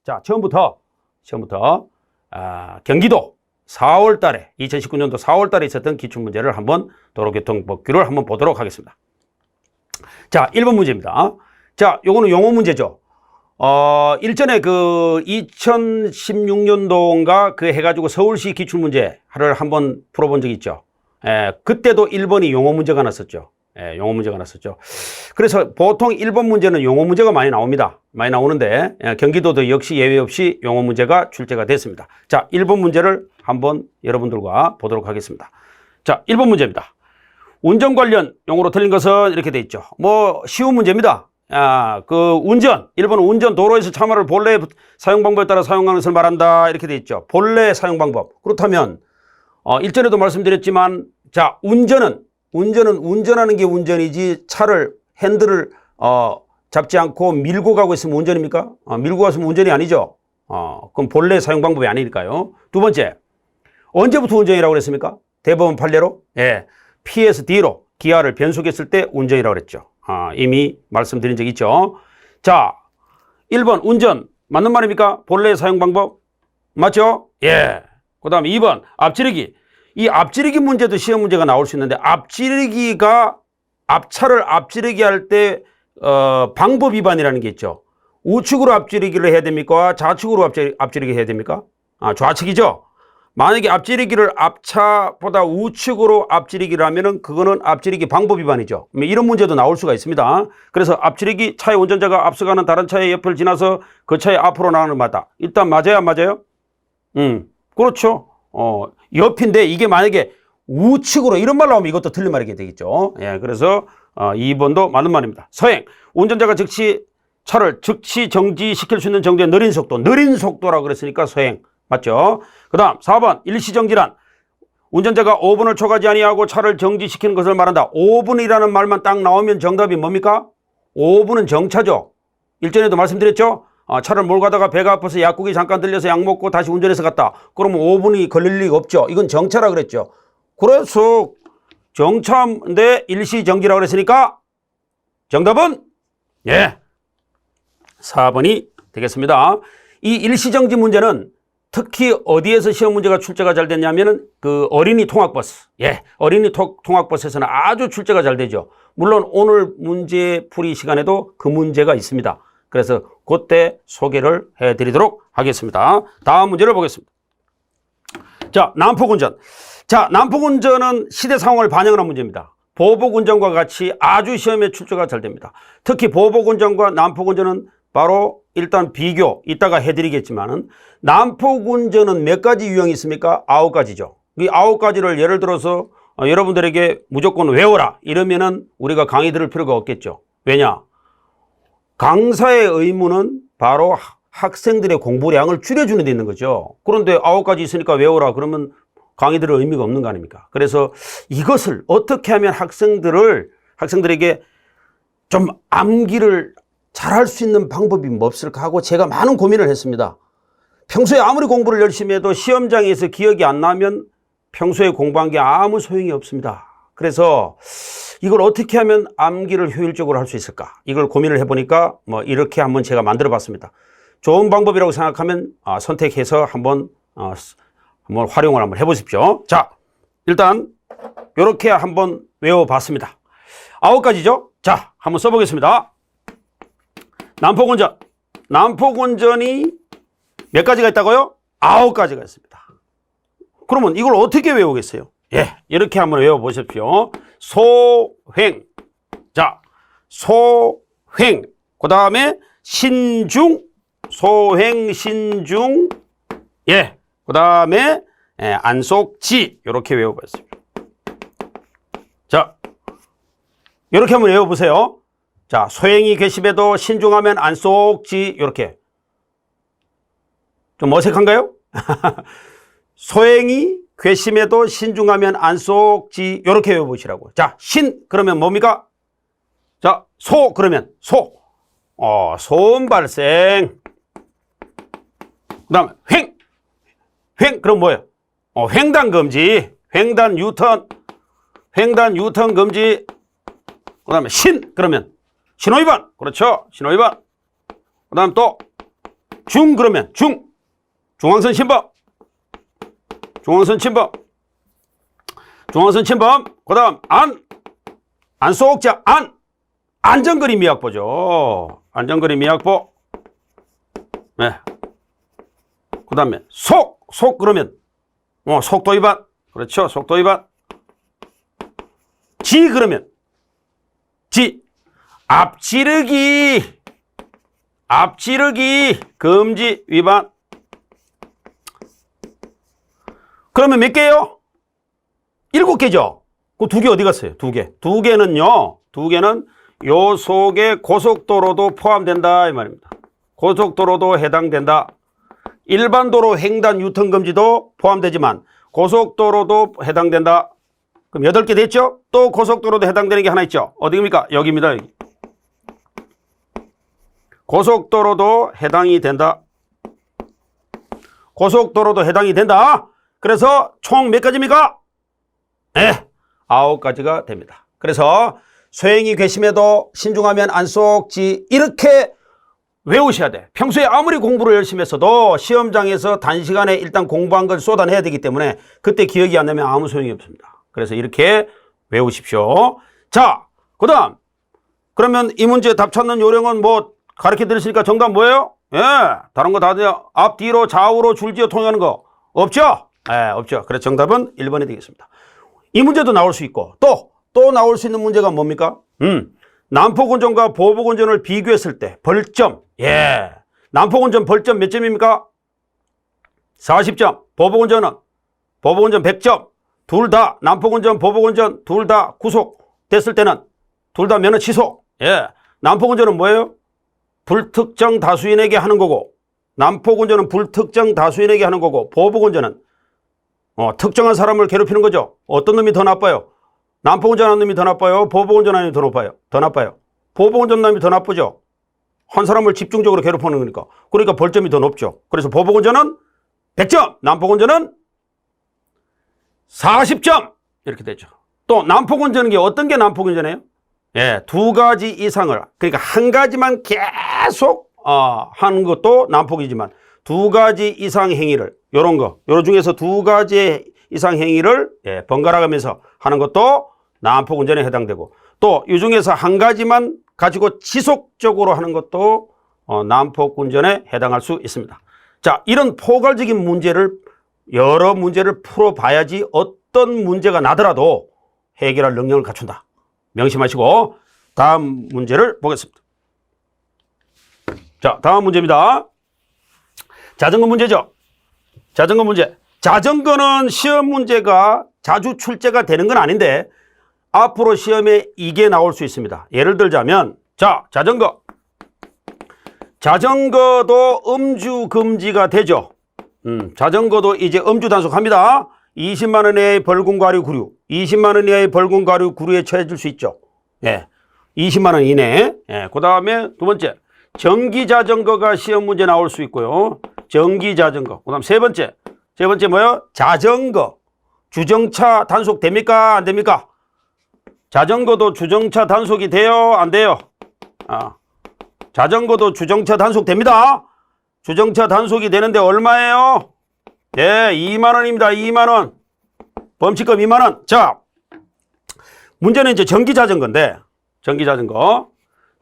자, 처음부터 경기도 4월 달에 2019년도 4월 달에 있었던 기출문제를 한번 도로교통법규를 한번 보도록 하겠습니다. 자, 1번 문제입니다. 자, 요거는 용어 문제죠. 일전에 그 2016년도인가 그 해가지고 서울시 기출문제를 한번 풀어본 적이 있죠. 그때도 1번이 용어 문제가 났었죠. 용어 문제가 났었죠. 그래서 보통 1번 문제는 용어 문제가 많이 나옵니다. 많이 나오는데 경기도도 역시 예외 없이 용어 문제가 출제가 됐습니다. 자, 1번 문제를 한번 여러분들과 보도록 하겠습니다. 자, 1번 문제입니다. 운전 관련 용어로 틀린 것은 이렇게 돼 있죠. 뭐 쉬운 문제입니다. 그 운전, 1번은 운전 도로에서 차마를 본래 사용 방법에 따라 사용하는 것을 말한다. 이렇게 돼 있죠. 본래 사용 방법. 그렇다면 일전에도 말씀드렸지만 자, 운전은 운전하는 게 운전이지 차를 핸들을 잡지 않고 밀고 가고 있으면 운전입니까? 밀고 갔으면 운전이 아니죠. 그럼 본래 사용 방법이 아니니까요. 두 번째, 언제부터 운전이라고 그랬습니까? 대법원 판례로 P에서 D로 기아를 변속했을 때 운전이라고 그랬죠. 이미 말씀드린 적 있죠. 자, 1번 운전 맞는 말입니까? 본래 사용 방법 맞죠? 예. 그 다음에 2번 앞지르기. 이 앞지르기 문제도 시험 문제가 나올 수 있는데 앞지르기가 앞차를 앞지르기 할 때 방법 위반이라는 게 있죠. 우측으로 앞지르기를 해야 됩니까? 좌측으로 앞지르기 해야 됩니까? 좌측이죠. 만약에 앞지르기를 앞차보다 우측으로 앞지르기를 하면은 그거는 앞지르기 방법 위반이죠. 이런 문제도 나올 수가 있습니다. 그래서 앞지르기 차의 운전자가 앞서가는 다른 차의 옆을 지나서 그 차의 앞으로 나가는 맞다. 일단 맞아요, 안 맞아요? 그렇죠. 옆인데 이게 만약에 우측으로 이런 말 나오면 이것도 틀린 말이 되겠죠. 예, 그래서 2번도 맞는 말입니다. 서행, 운전자가 차를 즉시 정지시킬 수 있는 정도의 느린 속도라고 그랬으니까 서행 맞죠? 그 다음 4번 일시정지란 운전자가 5분을 초과하지 아니하고 차를 정지시키는 것을 말한다. 5분이라는 말만 딱 나오면 정답이 뭡니까? 5분은 정차죠. 일전에도 말씀드렸죠. 차를 몰고 가다가 배가 아파서 약국에 잠깐 들려서 약 먹고 다시 운전해서 갔다. 그러면 5분이 걸릴 리가 없죠. 이건 정차라 그랬죠. 그래서 정차인데 일시정지라고 그랬으니까 정답은 4번이 되겠습니다. 이 일시정지 문제는 특히 어디에서 시험 문제가 출제가 잘 됐냐면은 그 어린이 통학버스. 어린이 통학버스에서는 아주 출제가 잘 되죠. 물론 오늘 문제 풀이 시간에도 그 문제가 있습니다. 그래서 그때 소개를 해드리도록 하겠습니다. 다음 문제를 보겠습니다. 자, 난폭운전. 자, 난폭운전은 시대 상황을 반영하는 문제입니다. 보복운전과 같이 아주 시험에 출제가 잘 됩니다. 특히 보복운전과 난폭운전은 바로 일단 비교 이따가 해드리겠지만은 난폭운전은 몇 가지 유형이 있습니까? 9가지죠. 이 9가지를 예를 들어서 여러분들에게 무조건 외워라 이러면은 우리가 강의 들을 필요가 없겠죠. 왜냐? 강사의 의무는 바로 학생들의 공부량을 줄여주는 데 있는 거죠. 그런데 9가지 있으니까 외워라 그러면 강의 들을 의미가 없는 거 아닙니까? 그래서 이것을 어떻게 하면 학생들에게 좀 암기를 잘할 수 있는 방법이 뭐 없을까 하고 제가 많은 고민을 했습니다. 평소에 아무리 공부를 열심히 해도 시험장에서 기억이 안 나면 평소에 공부한 게 아무 소용이 없습니다. 그래서 이걸 어떻게 하면 암기를 효율적으로 할 수 있을까? 이걸 고민을 해보니까 뭐 이렇게 한번 제가 만들어 봤습니다. 좋은 방법이라고 생각하면 선택해서 한번 활용을 한번 해보십시오. 자, 일단 이렇게 한번 외워봤습니다. 9가지죠? 자, 한번 써보겠습니다. 난폭운전. 난폭운전이 몇 가지가 있다고요? 9가지가 있습니다. 그러면 이걸 어떻게 외우겠어요? 이렇게 한번 외워보십시오. 소횡. 자, 소횡. 그 다음에 신중. 소횡, 신중. 그 다음에 안속지. 이렇게 외워봤습니다. 자, 이렇게 한번 외워보세요. 자, 소행이 괘씸해도 신중하면 안속지. 이렇게. 좀 어색한가요? 소행이 괘씸해도 신중하면 안속지. 이렇게 외워보시라고. 자, 신 그러면 뭡니까? 자, 소 그러면 소. 소음 발생. 그 다음에 횡 그럼 뭐예요? 횡단 금지. 횡단 유턴 금지. 그 다음에 신 그러면 신호위반. 그렇죠. 신호위반. 그 다음 또 중 그러면 중앙선 침범. 중앙선 침범. 중앙선 침범. 그다음 안소옥자 안전거리 미약보죠. 안전거리 미약보. 네. 그다음에 속 그러면 속도 위반. 그렇죠. 속도 위반. 지 그러면 앞지르기 금지 위반. 그러면 몇 개요? 7개죠. 그 2개 어디 갔어요? 2개. 2개는 요 속에 고속도로도 포함된다 이 말입니다. 고속도로도 해당된다. 일반 도로 횡단 유턴 금지도 포함되지만 고속도로도 해당된다. 그럼 8개 됐죠? 또 고속도로도 해당되는 게 하나 있죠. 어디입니까? 여기입니다. 여기. 고속도로도 해당이 된다. 고속도로도 해당이 된다. 그래서 총 몇 가지입니까? 네, 9가지가 됩니다. 그래서 소행이 괘씸해도 신중하면 안속지 이렇게 외우셔야 돼. 평소에 아무리 공부를 열심히 했어도 시험장에서 단시간에 일단 공부한 걸 쏟아내야 되기 때문에 그때 기억이 안 나면 아무 소용이 없습니다. 그래서 이렇게 외우십시오. 자, 그 다음 그러면 이 문제 답 찾는 요령은 뭐 가르쳐 드렸으니까 정답 뭐예요? 예, 다른 거 다 돼요. 앞, 뒤로, 좌우로 줄지어 통하는 거 없죠? 예, 없죠. 그래서 정답은 1번이 되겠습니다. 이 문제도 나올 수 있고 또 나올 수 있는 문제가 뭡니까? 난폭운전과 보복운전을 비교했을 때 벌점. 예, 난폭운전 벌점 몇 점입니까? 40점. 보복운전 100점. 둘 다 난폭운전, 보복운전 둘 다 구속됐을 때는 둘 다 면허 취소. 예, 난폭운전은 뭐예요? 불특정 다수인에게 하는 거고, 난폭운전은 불특정 다수인에게 하는 거고, 보복운전은 특정한 사람을 괴롭히는 거죠. 어떤 놈이 더 나빠요? 난폭운전하는 놈이 더 나빠요? 보복운전하는 놈이 더 나빠요? 보복운전 놈이 더 나쁘죠. 한 사람을 집중적으로 괴롭히는 거니까. 그러니까 벌점이 더 높죠. 그래서 보복운전은 100점, 난폭운전은 40점 이렇게 되죠. 또 난폭운전은 어떤 게 난폭운전이에요? 예, 2가지 이상을, 그러니까 한 가지만 계속 하는 것도 난폭이지만 2가지 이상 행위를, 요런 중에서 2가지 이상 행위를 번갈아 가면서 하는 것도 난폭운전에 해당되고, 또 이 중에서 한 가지만 가지고 지속적으로 하는 것도 난폭운전에 해당할 수 있습니다. 자, 이런 포괄적인 문제를, 여러 문제를 풀어봐야지 어떤 문제가 나더라도 해결할 능력을 갖춘다. 명심하시고 다음 문제를 보겠습니다. 자, 다음 문제입니다. 자전거 문제죠. 자전거 문제. 자전거는 시험 문제가 자주 출제가 되는 건 아닌데 앞으로 시험에 이게 나올 수 있습니다. 예를 들자면, 자, 자전거도 음주 금지가 되죠. 자전거도 이제 음주 단속합니다. 20만 원 이하의 벌금 과료 구류, 20만 원 이하의 벌금 과료 구류에 처해질 수 있죠. 예, 20만 원 이내. 예, 그 다음에 두 번째, 전기 자전거가 시험 문제 나올 수 있고요. 전기 자전거. 그 다음 세 번째 뭐요? 자전거. 주정차 단속 됩니까? 안 됩니까? 자전거도 주정차 단속이 돼요? 안 돼요? 자전거도 주정차 단속 됩니다. 주정차 단속이 되는데 얼마예요? 예, 2만 원입니다. 2만 원. 범칙금 2만 원. 자, 문제는 이제 전기 자전거인데, 전기 자전거.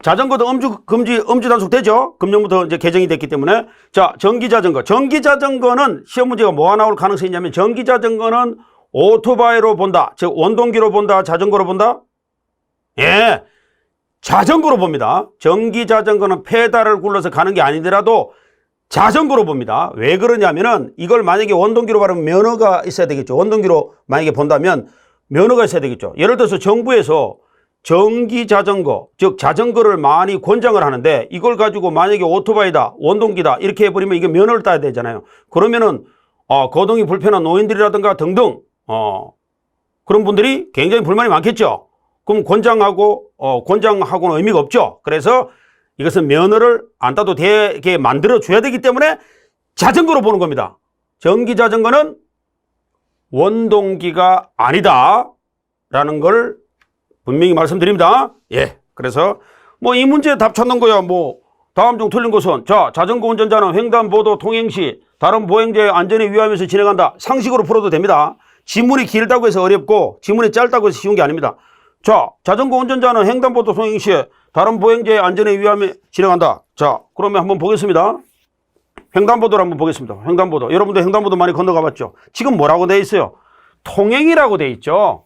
자전거도 음주 단속 되죠? 금년부터 이제 개정이 됐기 때문에. 자, 전기 자전거. 전기 자전거는 시험 문제가 뭐가 나올 가능성이 있냐면, 전기 자전거는 오토바이로 본다. 즉, 원동기로 본다. 자전거로 본다? 예, 자전거로 봅니다. 전기 자전거는 페달을 굴러서 가는 게 아니더라도 자전거로 봅니다. 왜 그러냐면은 이걸 만약에 원동기로 바르면 면허가 있어야 되겠죠. 원동기로 만약에 본다면 면허가 있어야 되겠죠. 예를 들어서 정부에서 전기 자전거, 즉 자전거를 많이 권장을 하는데 이걸 가지고 만약에 오토바이다, 원동기다 이렇게 해버리면 이게 면허를 따야 되잖아요. 그러면은 거동이 불편한 노인들이라든가 등등 그런 분들이 굉장히 불만이 많겠죠. 그럼 권장하고는 의미가 없죠. 그래서 이것은 면허를 안 따도 되게 만들어 줘야 되기 때문에 자전거로 보는 겁니다. 전기 자전거는 원동기가 아니다라는 걸 분명히 말씀드립니다. 예. 그래서 뭐 이 문제 답 찾는 거야 뭐 다음 중 틀린 것은 자, 자전거 운전자는 횡단보도 통행 시 다른 보행자의 안전에 위하면서 진행한다. 상식으로 풀어도 됩니다. 지문이 길다고 해서 어렵고 지문이 짧다고 해서 쉬운 게 아닙니다. 자, 자전거 운전자는 횡단보도 통행 시 다른 보행자의 안전에 위하며 진행한다. 자, 그러면 한번 보겠습니다. 횡단보도를 한번 보겠습니다. 횡단보도. 여러분들 횡단보도 많이 건너가 봤죠? 지금 뭐라고 돼 있어요? 통행이라고 돼 있죠.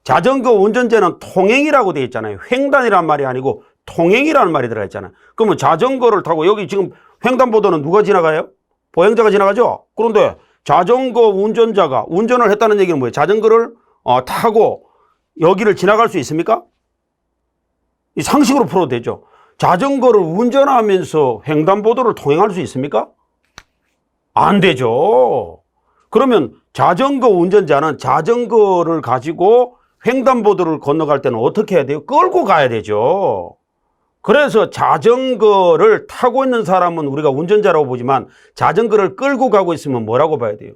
자전거 운전자는 통행이라고 돼 있잖아요. 횡단이란 말이 아니고 통행이라는 말이 들어가 있잖아요. 그러면 자전거를 타고 여기 지금 횡단보도는 누가 지나가요? 보행자가 지나가죠? 그런데 자전거 운전자가 운전을 했다는 얘기는 뭐예요? 자전거를 타고 여기를 지나갈 수 있습니까? 이 상식으로 풀어도 되죠. 자전거를 운전하면서 횡단보도를 통행할 수 있습니까? 안 되죠. 그러면 자전거 운전자는 자전거를 가지고 횡단보도를 건너갈 때는 어떻게 해야 돼요? 끌고 가야 되죠. 그래서 자전거를 타고 있는 사람은 우리가 운전자라고 보지만 자전거를 끌고 가고 있으면 뭐라고 봐야 돼요?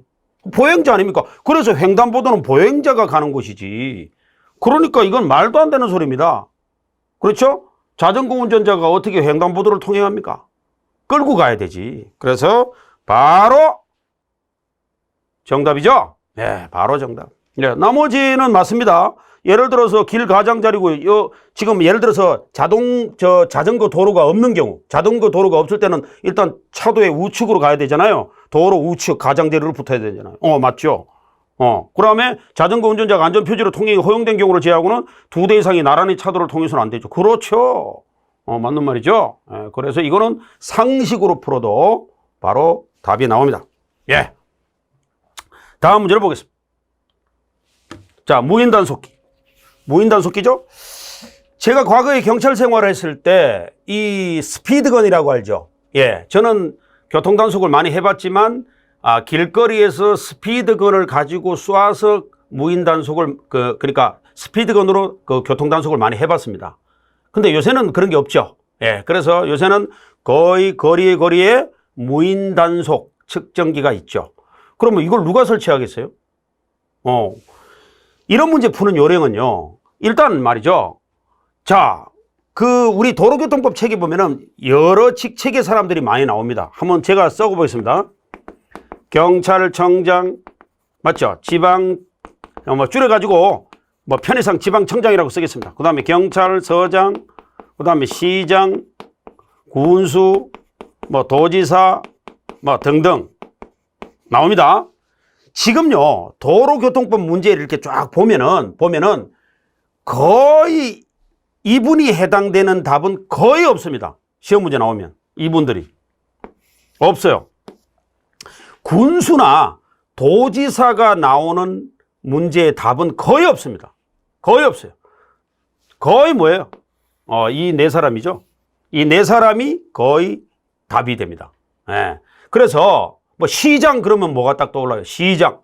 보행자 아닙니까? 그래서 횡단보도는 보행자가 가는 곳이지. 그러니까 이건 말도 안 되는 소리입니다. 그렇죠? 자전거 운전자가 어떻게 횡단보도를 통행합니까? 끌고 가야 되지. 그래서 바로 정답이죠? 네, 바로 정답. 네, 나머지는 맞습니다. 예를 들어서 길 가장자리고 지금 예를 들어서 자전거 도로가 없는 경우, 자전거 도로가 없을 때는 일단 차도의 우측으로 가야 되잖아요. 도로 우측 가장자리로 붙어야 되잖아요. 맞죠? 그다음에 자전거 운전자가 안전표지로 통행이 허용된 경우를 제외하고는 2대 이상이 나란히 차도를 통해서는 안 되죠. 그렇죠. 맞는 말이죠. 그래서 이거는 상식으로 풀어도 바로 답이 나옵니다. 예. 다음 문제를 보겠습니다. 자, 무인단속기. 무인단속기죠? 제가 과거에 경찰 생활을 했을 때 이 스피드건이라고 알죠? 예. 저는 교통단속을 많이 해봤지만 길거리에서 스피드건을 가지고 쏴서 무인단속을 그러니까 스피드건으로 교통단속을 많이 해봤습니다. 근데 요새는 그런 게 없죠. 예. 그래서 요새는 거의 거리에 무인단속 측정기가 있죠. 그러면 이걸 누가 설치하겠어요? 이런 문제 푸는 요령은요. 일단 말이죠. 자, 우리 도로교통법 책에 보면은 여러 직책의 사람들이 많이 나옵니다. 한번 제가 써보겠습니다. 경찰청장, 맞죠? 지방, 줄여가지고, 편의상 지방청장이라고 쓰겠습니다. 그 다음에 경찰서장, 그 다음에 시장, 군수, 도지사, 등등 나옵니다. 지금요, 도로교통법 문제를 이렇게 쫙 보면은 거의 이분이 해당되는 답은 거의 없습니다. 시험 문제 나오면. 이분들이. 없어요. 군수나 도지사가 나오는 문제의 답은 거의 없습니다. 거의 없어요. 거의 뭐예요? 이 네 사람이죠. 이 네 사람이 거의 답이 됩니다. 예. 그래서 시장 그러면 뭐가 딱 떠올라요? 시장.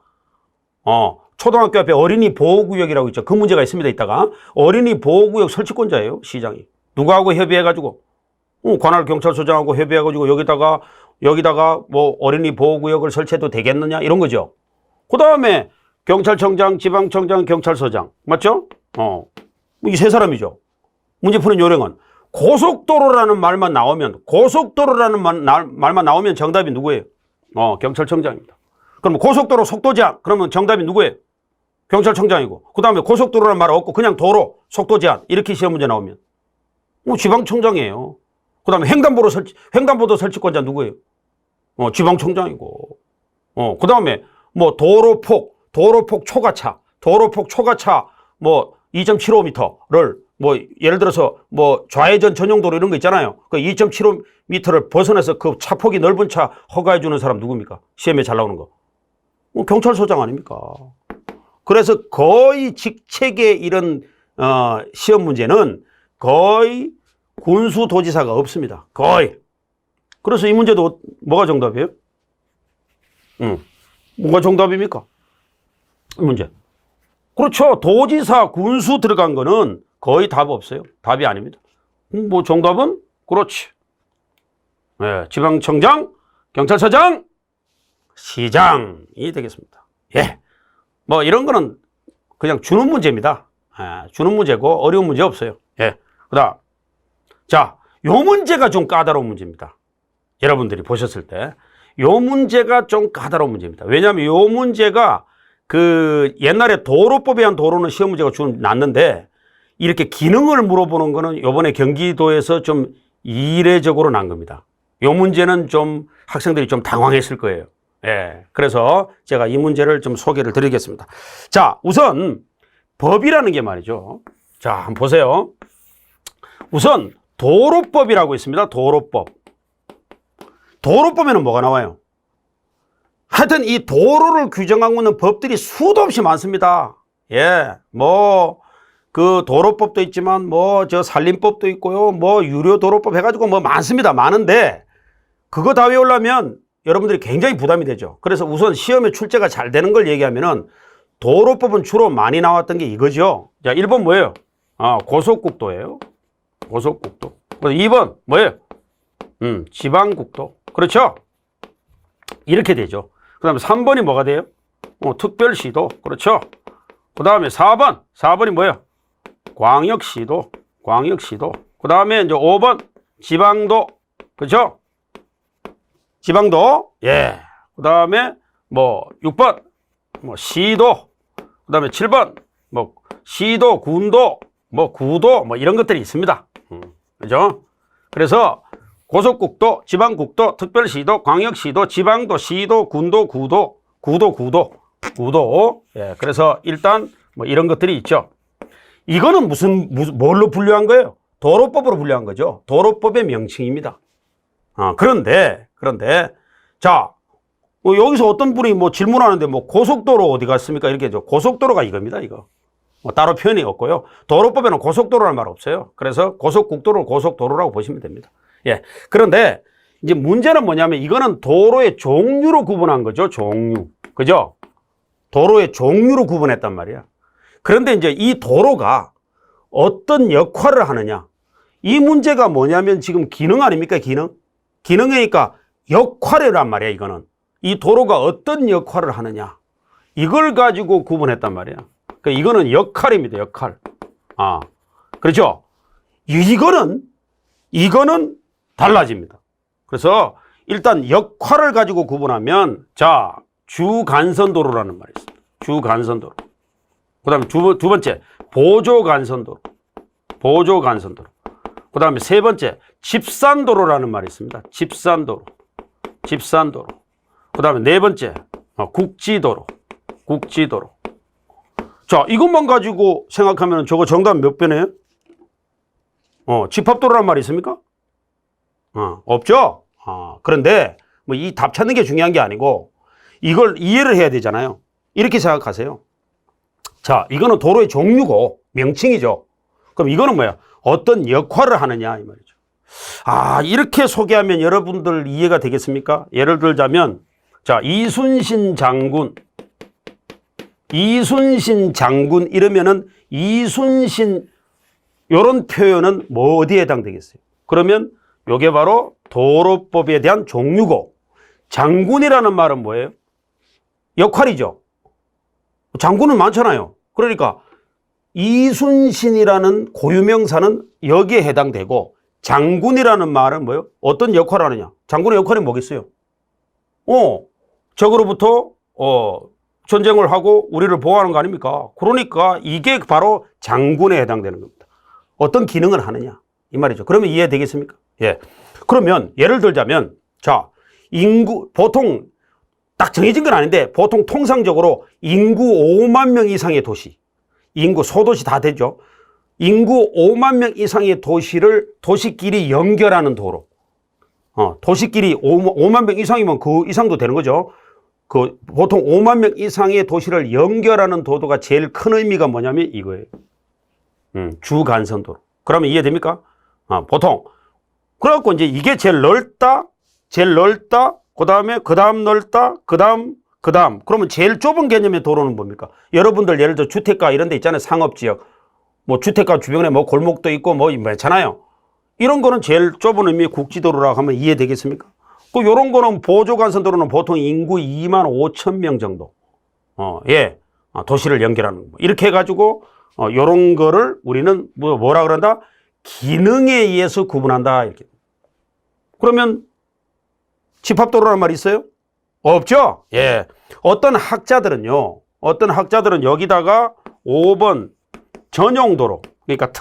초등학교 앞에 어린이 보호구역이라고 있죠. 그 문제가 있습니다. 이따가. 어린이 보호구역 설치권자예요. 시장이. 누구하고 협의해가지고. 관할경찰서장하고 협의해가지고 여기다가 어린이 보호구역을 설치해도 되겠느냐? 이런 거죠. 그 다음에 경찰청장, 지방청장, 경찰서장. 맞죠? 이 세 사람이죠. 문제 푸는 요령은 고속도로라는 말만 나오면 정답이 누구예요? 경찰청장입니다. 그럼 고속도로 속도 제한. 그러면 정답이 누구예요? 경찰청장이고. 그 다음에 고속도로라는 말 없고 그냥 도로 속도 제한. 이렇게 시험 문제 나오면 지방청장이에요. 그 다음에 횡단보도 설치권자 누구예요? 지방청장이고. 그 다음에 도로폭 초과차 2.75m를 예를 들어서 좌회전 전용 도로 이런 거 있잖아요. 그 2.75m를 벗어나서 그 차폭이 넓은 차 허가해 주는 사람 누굽니까? 시험에 잘 나오는 거. 경찰서장 아닙니까? 그래서 거의 직책의 이런 시험 문제는 거의 군수도지사가 없습니다. 거의. 그래서 이 문제도 뭐가 정답이에요? 뭐가 정답입니까? 이 문제. 그렇죠. 도지사, 군수 들어간 거는 거의 답 없어요. 답이 아닙니다. 정답은? 그렇지. 네, 지방청장, 경찰서장, 시장이 되겠습니다. 예. 이런 거는 그냥 주는 문제입니다. 주는 문제고 어려운 문제 없어요. 예. 그 다음. 자, 요 문제가 좀 까다로운 문제입니다. 여러분들이 보셨을 때. 요 문제가 좀 까다로운 문제입니다. 왜냐하면 요 문제가 그 옛날에 도로법에 의한 도로는 시험 문제가 좀 났는데 이렇게 기능을 물어보는 거는 요번에 경기도에서 좀 이례적으로 난 겁니다. 요 문제는 좀 학생들이 좀 당황했을 거예요. 예. 그래서 제가 이 문제를 좀 소개를 드리겠습니다. 자, 우선 법이라는 게 말이죠. 자, 한번 보세요. 우선 도로법이라고 있습니다. 도로법. 도로법에는 뭐가 나와요? 하여튼 이 도로를 규정하고 있는 법들이 수도 없이 많습니다. 예. 뭐 그 도로법도 있지만 뭐 저 산림법도 있고요. 뭐 유료 도로법 해가지고 뭐 많습니다. 많은데 그거 다 외우려면 여러분들이 굉장히 부담이 되죠. 그래서 우선 시험에 출제가 잘 되는 걸 얘기하면은 도로법은 주로 많이 나왔던 게 이거죠. 자, 1번 뭐예요? 고속국도예요. 고속국도. 2번 뭐예요? 지방국도. 그렇죠? 이렇게 되죠. 그 다음에 3번이 뭐가 돼요? 특별시도. 그렇죠? 그 다음에 4번이 뭐예요? 광역시도. 광역시도. 그 다음에 이제 5번 지방도. 그렇죠? 지방도. 예. 그 다음에 뭐 6번 뭐 시도. 그 다음에 7번 뭐 시도, 군도, 뭐 구도 뭐 이런 것들이 있습니다. 그죠? 그래서 고속국도, 지방국도, 특별시도, 광역시도, 지방도, 시도, 군도, 구도. 예. 그래서 일단 뭐 이런 것들이 있죠. 이거는 무슨 뭘로 분류한 거예요? 도로법으로 분류한 거죠. 도로법의 명칭입니다. 그런데 자, 여기서 어떤 분이 뭐 질문하는데 뭐 고속도로 어디 갔습니까? 이렇게 죠. 고속도로가 이겁니다, 이거. 따로 표현이 없고요. 도로법에는 고속도로라는 말 없어요. 그래서 고속국도를 고속도로라고 보시면 됩니다. 예. 그런데 이제 문제는 뭐냐면 이거는 도로의 종류로 구분한 거죠. 종류. 그죠? 도로의 종류로 구분했단 말이야. 그런데 이제 이 도로가 어떤 역할을 하느냐. 이 문제가 뭐냐면 지금 기능 아닙니까? 기능? 기능이니까 역할이란 말이야, 이거는. 이 도로가 어떤 역할을 하느냐. 이걸 가지고 구분했단 말이야. 그러니까 이거는 역할입니다, 역할. 그렇죠? 이거는 달라집니다. 그래서 일단 역할을 가지고 구분하면, 자, 주간선도로라는 말이 있습니다. 주간선도로. 그 다음에 두 번째, 보조간선도로. 보조간선도로. 그 다음에 세 번째, 집산도로라는 말이 있습니다. 집산도로. 집산도로. 그 다음에 네 번째, 국지도로. 국지도로. 자, 이것만 가지고 생각하면 저거 정답 몇 배네요? 집합도로란 말이 있습니까? 없죠? 그런데 뭐 이 답 찾는 게 중요한 게 아니고 이걸 이해를 해야 되잖아요. 이렇게 생각하세요. 자, 이거는 도로의 종류고 명칭이죠. 그럼 이거는 뭐야? 어떤 역할을 하느냐 이 말이죠. 이렇게 소개하면 여러분들 이해가 되겠습니까? 예를 들자면, 자, 이순신 장군 이러면은 이순신 요런 표현은 뭐 어디에 해당되겠어요? 그러면 요게 바로 도로법에 대한 종류고, 장군이라는 말은 뭐예요? 역할이죠. 장군은 많잖아요. 그러니까 이순신이라는 고유명사는 여기에 해당되고, 장군이라는 말은 뭐예요? 어떤 역할을 하느냐? 장군의 역할이 뭐겠어요? 적으로부터 전쟁을 하고 우리를 보호하는 거 아닙니까? 그러니까 이게 바로 장군에 해당되는 겁니다. 어떤 기능을 하느냐 이 말이죠. 그러면 이해되겠습니까? 예. 그러면 예를 들자면, 자, 인구 보통 딱 정해진 건 아닌데 보통 통상적으로 인구 5만 명 이상의 도시, 인구 소도시 다 되죠. 인구 5만 명 이상의 도시를 도시끼리 연결하는 도로. 도시끼리 5만 명 이상이면 그 이상도 되는 거죠. 그 보통 5만 명 이상의 도시를 연결하는 도로가 제일 큰 의미가 뭐냐면 이거예요. 주간선도로. 그러면 이해됩니까? 보통. 그래갖고 이제 이게 제일 넓다, 그 다음 넓다, 그 다음. 그러면 제일 좁은 개념의 도로는 뭡니까? 여러분들 예를 들어 주택가 이런 데 있잖아요. 상업지역. 뭐 주택가 주변에 뭐 골목도 있고 뭐 있잖아요. 이런 거는 제일 좁은 의미의 국지도로라고 하면 이해되겠습니까? 요런 거는 보조간선도로는 보통 인구 2만 5천 명 정도. 도시를 연결하는 거. 이렇게 해가지고, 요런 거를 우리는 뭐라 그런다? 기능에 의해서 구분한다. 이렇게. 그러면 집합도로란 말이 있어요? 없죠? 예. 어떤 학자들은 여기다가 5번 전용도로, 그러니까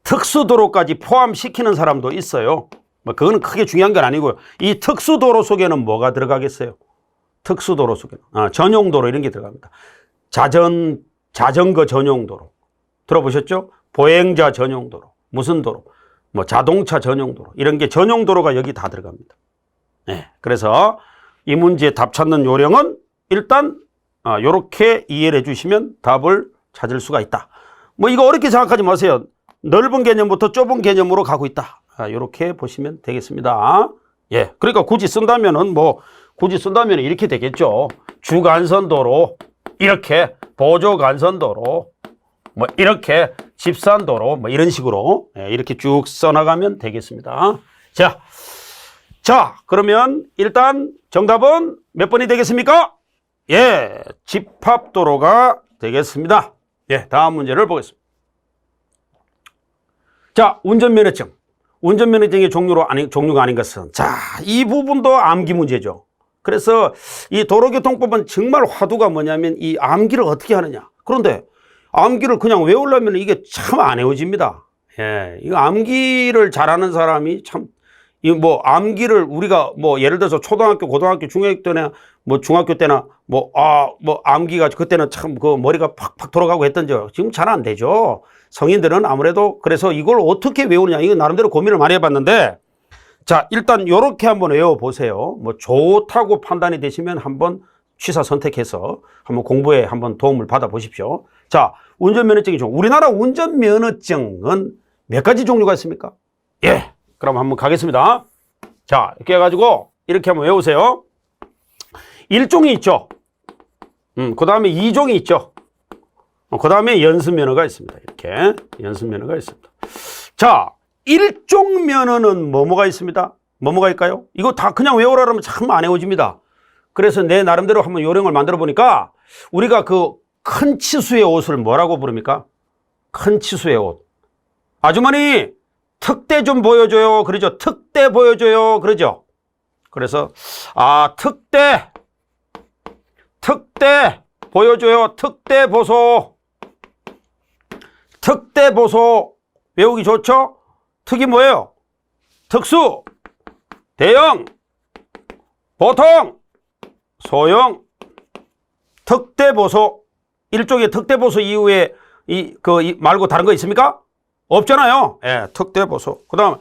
특수도로까지 포함시키는 사람도 있어요. 뭐 그거는 크게 중요한 건 아니고요. 이 특수도로 속에는 뭐가 들어가겠어요? 특수도로 속에는 전용도로 이런 게 들어갑니다. 자전거 전용도로 들어보셨죠? 보행자 전용도로, 무슨 도로, 뭐 자동차 전용도로 이런 게 전용도로가 여기 다 들어갑니다. 네, 그래서 이 문제 답 찾는 요령은 일단 이렇게 이해를 해주시면 답을 찾을 수가 있다. 뭐 이거 어렵게 생각하지 마세요. 넓은 개념부터 좁은 개념으로 가고 있다. 이렇게 보시면 되겠습니다. 예, 그러니까 굳이 쓴다면 이렇게 되겠죠. 주간선도로 이렇게, 보조간선도로 뭐 이렇게, 집산도로 뭐 이런 식으로 이렇게 쭉 써나가면 되겠습니다. 자, 그러면 일단 정답은 몇 번이 되겠습니까? 예, 집합도로가 되겠습니다. 예, 다음 문제를 보겠습니다. 자, 운전면허증. 운전면허증의 종류가 아닌 것은, 자, 이 부분도 암기 문제죠. 그래서 이 도로교통법은 정말 화두가 뭐냐면 이 암기를 어떻게 하느냐. 그런데 암기를 그냥 외우려면 이게 참 안 외워집니다. 예, 이거 암기를 잘하는 사람이 참, 이 뭐 암기를 우리가 뭐 예를 들어서 초등학교, 고등학교, 중학교 때나 뭐 중학교 때나 뭐 암기가 그때는 참 그 머리가 팍팍 돌아가고 했던죠. 지금 잘 안 되죠. 성인들은 아무래도. 그래서 이걸 어떻게 외우느냐, 이거 나름대로 고민을 많이 해봤는데, 자, 일단 요렇게 한번 외워보세요. 뭐 좋다고 판단이 되시면 한번 취사 선택해서 한번 공부에 한번 도움을 받아 보십시오. 자, 운전면허증이 우리나라 운전면허증은 몇 가지 종류가 있습니까? 예, 그럼 한번 가겠습니다. 자, 이렇게 해가지고 이렇게 한번 외우세요. 1종이 있죠. 그 다음에 2종이 있죠. 그 다음에 연습면허가 있습니다. 이렇게 연습면허가 있습니다. 자, 1종 면허는 뭐가 있습니다? 뭐가 있을까요? 이거 다 그냥 외우라 그러면 참 안 외워집니다. 그래서 내 나름대로 한번 요령을 만들어 보니까 우리가 그 큰 치수의 옷을 뭐라고 부릅니까? 큰 치수의 옷. 아주머니, 특대 좀 보여줘요. 그러죠. 특대 보여줘요. 그러죠. 그래서 특대 보여줘요. 특대 보소. 특대 보소. 외우기 좋죠? 특이 뭐예요? 특수, 대형, 보통, 소형, 특대보소. 일종의 특대보소 이후에 말고 다른 거 있습니까? 없잖아요. 예, 특대보소. 그 다음,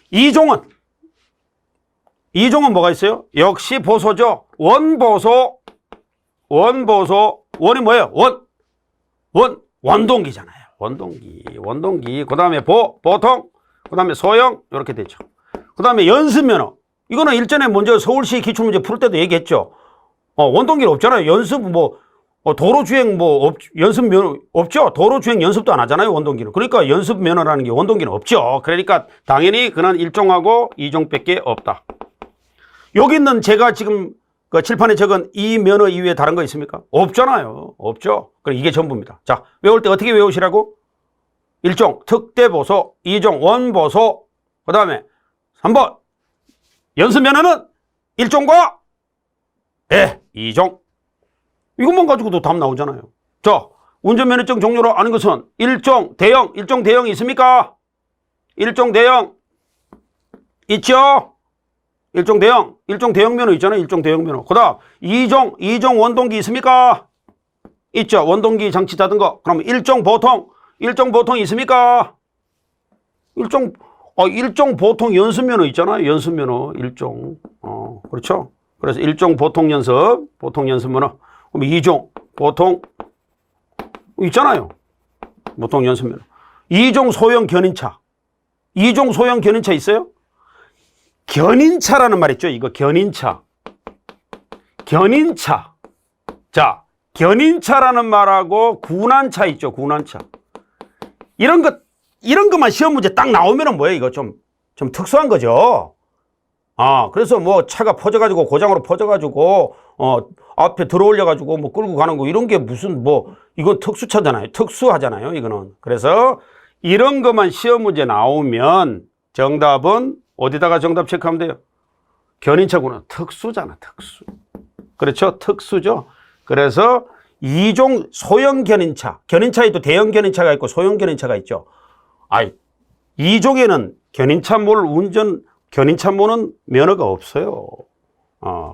이종은 뭐가 있어요? 역시 보소죠. 원보소. 원이 뭐예요? 원동기잖아요. 원동기. 그 다음에 보통, 그 다음에 소형, 이렇게 되죠. 그 다음에 연습면허. 이거는 일전에 먼저 서울시 기출문제 풀 때도 얘기했죠. 원동기는 없잖아요. 연습 도로주행 연습면허 없죠. 도로주행 연습도 안 하잖아요. 원동기는. 그러니까 연습면허라는 게 원동기는 없죠. 그러니까 당연히 그는 1종하고 2종밖에 없다. 여기 있는 제가 지금 그 칠판에 적은 이 면허 이외에 다른 거 있습니까? 없잖아요. 없죠. 그럼 이게 전부입니다. 자, 외울 때 어떻게 외우시라고? 1종 특대보소, 2종 원보소, 그 다음에 3번 연습면허는 1종과 2종. 이것만 가지고도 답 나오잖아요. 자, 운전면허증 종류로 아는 것은 1종 대형 있습니까? 1종 대형 있죠? 1종 대형 면허 있잖아요. 1종 대형 면허. 그 다음 2종 원동기 있습니까? 있죠. 원동기 장치 자전거. 그럼 1종 보통 있습니까? 1종 보통 연습면허 있잖아요. 연습면허 1종. 그렇죠. 그래서 1종 보통 연습면허. 그럼 2종 보통 있잖아요. 보통 연습면허. 2종 소형 견인차. 2종 소형 견인차 있어요? 견인차라는 말 있죠. 이거 견인차. 자, 견인차라는 말하고 군환차 있죠. 군환차. 이런 것만 시험 문제 딱 나오면은 뭐예요? 이거 좀 특수한 거죠. 그래서 뭐 차가 퍼져가지고 고장으로 퍼져가지고 앞에 들어올려가지고 뭐 끌고 가는 거 이런 게 무슨 이건 특수차잖아요. 특수하잖아요. 이거는. 그래서 이런 것만 시험 문제 나오면 정답은 어디다가 정답 체크하면 돼요? 견인차구나. 특수잖아, 특수. 그렇죠? 특수죠. 그래서 2종 소형 견인차. 견인차에도 대형 견인차가 있고 소형 견인차가 있죠. 2종에는 견인차모는 면허가 없어요.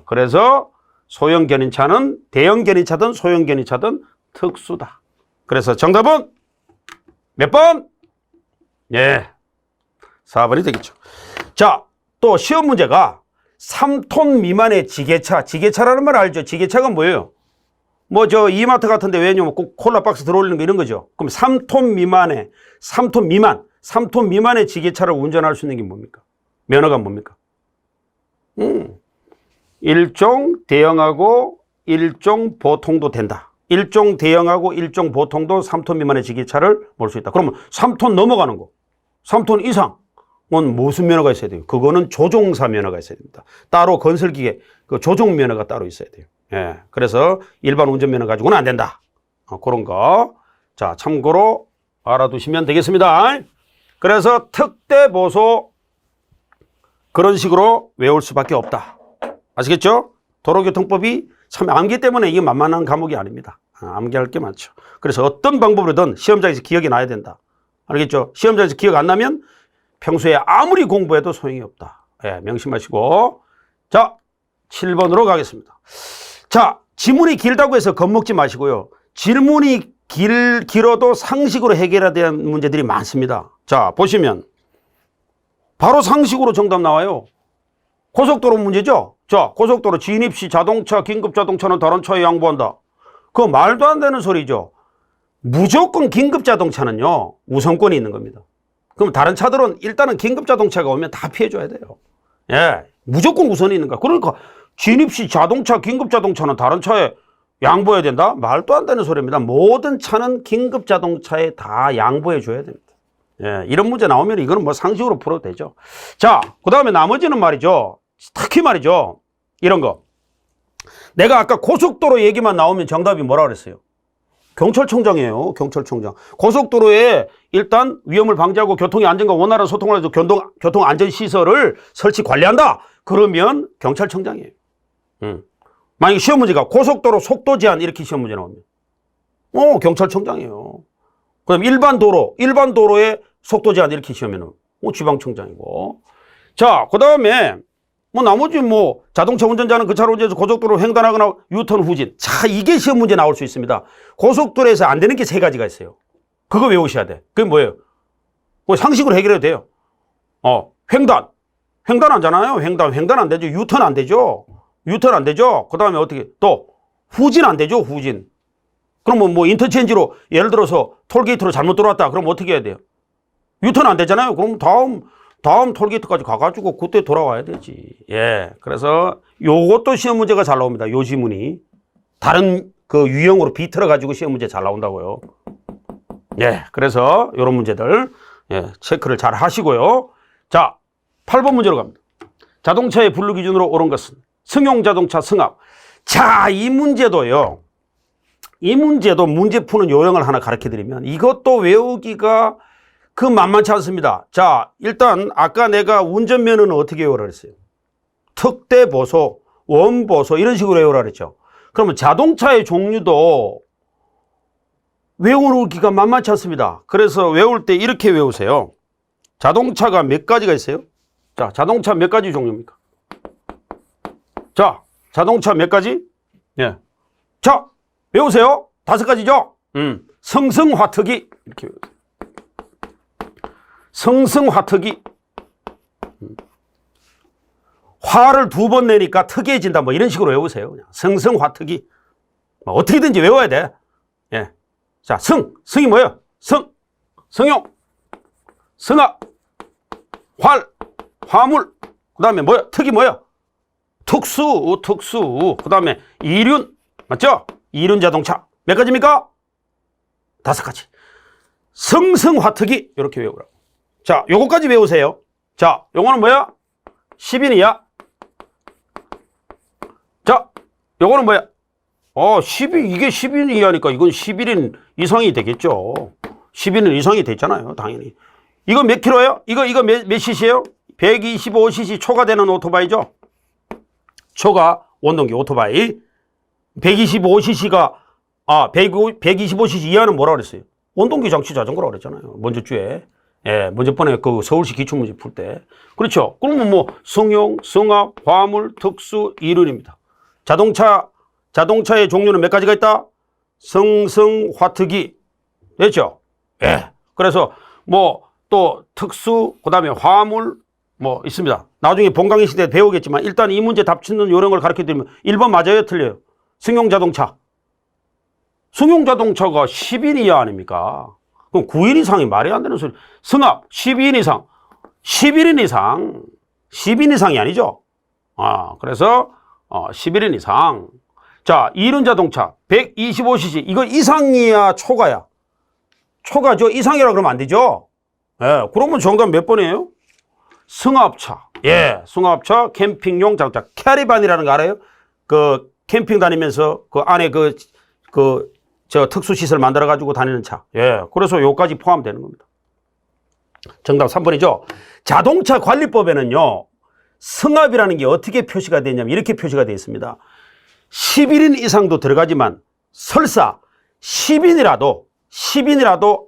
그래서 소형 견인차는 대형 견인차든 소형 견인차든 특수다. 그래서 정답은 몇 번? 예. 4번이 되겠죠. 자, 또 시험 문제가 3톤 미만의 지게차. 지게차라는 말 알죠? 지게차가 뭐예요? 뭐 이마트 같은데 왜냐면 꼭 콜라 박스 들어올리는 거 이런 거죠. 그럼 3톤 미만의 지게차를 운전할 수 있는 게 뭡니까? 면허가 뭡니까? 1종 대형하고 1종 보통도 된다. 1종 대형하고 1종 보통도 3톤 미만의 지게차를 몰 수 있다. 그러면 3톤 넘어가는 거, 3톤 이상은 무슨 면허가 있어야 돼요? 그거는 조종사 면허가 있어야 됩니다. 따로 건설기계 그 조종 면허가 따로 있어야 돼요. 예, 그래서 일반 운전면허 가지고는 안 된다. 그런 거. 자, 참고로 알아두시면 되겠습니다. 그래서 특대 보소 그런 식으로 외울 수밖에 없다. 아시겠죠? 도로교통법이 참 암기 때문에 이게 만만한 과목이 아닙니다. 암기할 게 많죠. 그래서 어떤 방법으로든 시험장에서 기억이 나야 된다. 알겠죠? 시험장에서 기억 안 나면 평소에 아무리 공부해도 소용이 없다. 예, 명심하시고. 자, 7번으로 가겠습니다. 자, 지문이 길다고 해서 겁먹지 마시고요. 질문이 길어도 상식으로 해결해야 되는 문제들이 많습니다. 자, 보시면 바로 상식으로 정답 나와요. 고속도로 문제죠. 자, 고속도로 진입 시 자동차, 긴급자동차는 다른 차에 양보한다. 그거 말도 안 되는 소리죠. 무조건 긴급자동차는요, 우선권이 있는 겁니다. 그럼 다른 차들은 일단은 긴급자동차가 오면 다 피해줘야 돼요. 예, 무조건 우선이 있는 거야. 그러니까 진입 시 자동차, 긴급자동차는 다른 차에 양보해야 된다? 말도 안 되는 소리입니다. 모든 차는 긴급자동차에 다 양보해 줘야 됩니다. 예, 이런 문제 나오면 이거는 뭐 상식으로 풀어도 되죠. 자, 그 다음에 나머지는 말이죠. 특히 말이죠. 이런 거. 내가 아까 고속도로 얘기만 나오면 정답이 뭐라 그랬어요? 경찰청장이에요. 경찰청장. 고속도로에 일단 위험을 방지하고 교통의 안전과 원활한 소통을 해서 교통안전시설을 설치 관리한다. 그러면 경찰청장이에요. 만약에 시험 문제가 고속도로 속도 제한 이렇게 시험 문제 나오면 경찰청장이에요. 그다음 일반 도로에 속도 제한 이렇게 시험에는 지방청장이고. 자, 그다음에 나머지 자동차 운전자는 그 차로 운전해서 고속도로 횡단하거나 유턴 후진. 자, 이게 시험 문제 나올 수 있습니다. 고속도로에서 안 되는 게 3가지가 있어요. 그거 외우셔야 돼. 그게 뭐예요? 상식으로 해결해도 돼요. 횡단 하잖아요. 횡단 안 되죠. 유턴 안 되죠. 그 다음에 어떻게 또 후진 안 되죠. 후진. 그러면 인터체인지로 예를 들어서 톨게이트로 잘못 들어왔다. 그럼 어떻게 해야 돼요? 유턴 안 되잖아요. 그럼 다음 톨게이트까지 가가지고 그때 돌아와야 되지. 예. 그래서 요것도 시험 문제가 잘 나옵니다. 요 지문이. 다른 그 유형으로 비틀어가지고 시험 문제 잘 나온다고요. 예. 그래서 요런 문제들, 체크를 잘 하시고요. 자, 8번 문제로 갑니다. 자동차의 분류 기준으로 옳은 것은 승용자동차 승합. 자, 이 문제도 문제 푸는 요령을 하나 가르쳐 드리면 이것도 외우기가 만만치 않습니다. 자, 일단 아까 내가 운전면허는 어떻게 외우라 그랬어요? 특대 보소, 원보소 이런 식으로 외우라 그랬죠. 그러면 자동차의 종류도 외우기가 만만치 않습니다. 그래서 외울 때 이렇게 외우세요. 자동차가 몇 가지가 있어요? 자, 자동차 몇 가지 종류입니까? 자, 자동차 몇 가지? 예. 자, 외우세요. 5가지죠? 성승화특이. 이렇게 외우세요. 성승화특이. 화를 2번 내니까 특이해진다. 이런 식으로 외우세요. 그냥. 성승화특이. 어떻게든지 외워야 돼. 예. 자, 승이 뭐예요? 승용, 승합, 화물. 그 다음에 뭐야? 특이 뭐야? 특수. 그 다음에 이륜. 맞죠? 이륜 자동차. 몇 가지입니까? 5가지. 성승화특이. 이렇게 외우라고. 자, 요거까지 외우세요. 자, 요거는 뭐야? 10인이야. 자, 요거는 뭐야? 이게 10인 이하니까 이건 11인 이상이 되겠죠. 12는 이상이 됐잖아요. 당연히. 이거 몇 킬로예요? 이거 몇 cc예요? 125cc 초과되는 오토바이죠. 초과 원동기 오토바이. 125cc가 125cc 이하는 뭐라 그랬어요? 원동기 장치 자전거라고 그랬잖아요. 먼저 주에. 예, 먼저 번에 그 서울시 기출문제 풀 때. 그렇죠. 그러면 뭐 승용, 승합, 화물, 특수, 이륜입니다. 자동차의 종류는 몇 가지가 있다? 성승, 화특이. 됐죠? 예. 그래서 뭐 또 특수, 그다음에 화물 뭐 있습니다. 나중에 본강의 시대에 배우겠지만 일단 이 문제 답 짓는 요령을 가르쳐 드리면 1번 맞아요, 틀려요? 승용 자동차. 승용 자동차가 10인 이하 아닙니까? 그럼 9인 이상이 말이 안 되는 소리. 승합 12인 이상. 11인 이상. 10인 이상이 아니죠. 그래서 11인 이상. 자, 이륜 자동차 125cc. 이거 이상이야, 초과야? 초과죠. 이상이라 그러면 안 되죠. 예, 그러면 정답 몇 번이에요? 승합차. 예, 승합차 캠핑용 자동차. 캐리반이라는 거 알아요? 그 캠핑 다니면서 그 안에 저 특수시설 만들어가지고 다니는 차. 예. 그래서 요까지 포함되는 겁니다. 정답 3번이죠. 자동차 관리법에는요, 승합이라는 게 어떻게 표시가 되냐면 이렇게 표시가 되어 있습니다. 11인 이상도 들어가지만 설사 10인이라도